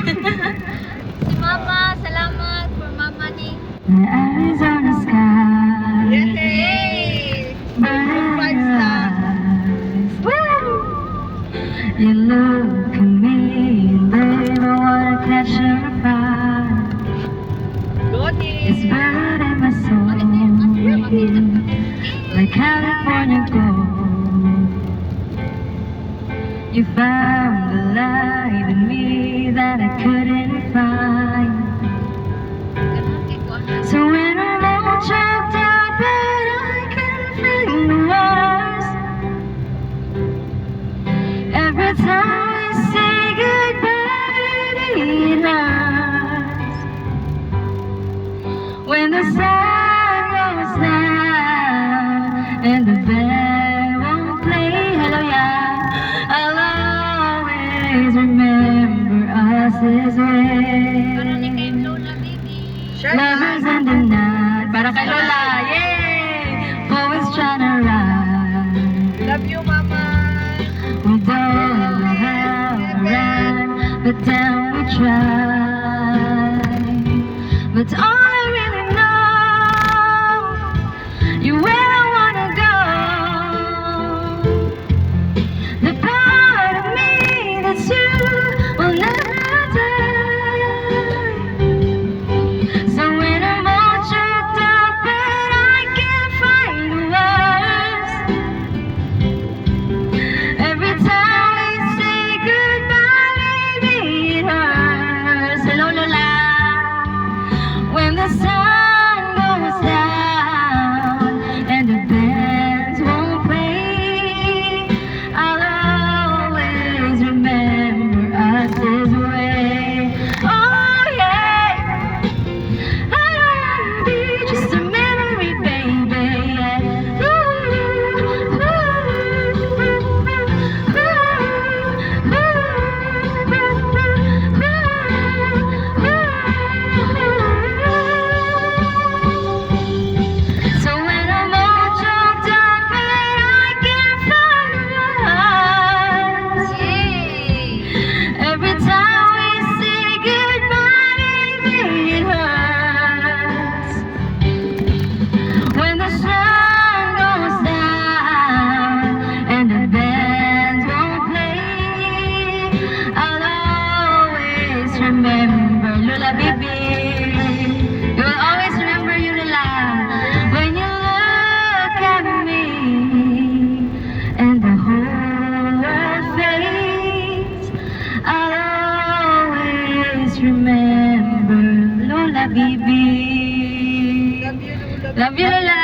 Si Mama, salamat for Mama ni. My eyes on the sky. Yay! My eyes. You look at me and baby, I wanna catch your fire. It's buried in my soul, like California gold. You found the light in me that I couldn't find. So when I'm all choked out, but I can find the words. Every time we say goodbye, baby, it hurts. When the sun goes down and the band won't play, hello, yeah, I'll always remember us this way. Para ni kay Lola, baby. Lovers in the night. Para kay Lola, yay! Always trying to ride. Love you, Mama. We don't know how to ride, but then we try. But all I really know, you where I wanna go. The part of me that's you will never die. So when I'm all choked up and I can't find the words, every time we say goodbye, baby, it hurts. Hello, Lola. When the sun goes down and the bands won't play, I'll always remember us this way. Oh yeah, I don't wanna be just a memory, baby. So when I'm all choked up and I can't find words, every time we say goodbye, baby, it hurts. When the sun goes down and the bands won't play, I'll always remember Lola, baby. You will always remember you, Lola. When you look at me and the whole world fades, I'll always remember Lola, baby. Love you, Lula. Love you, Lola.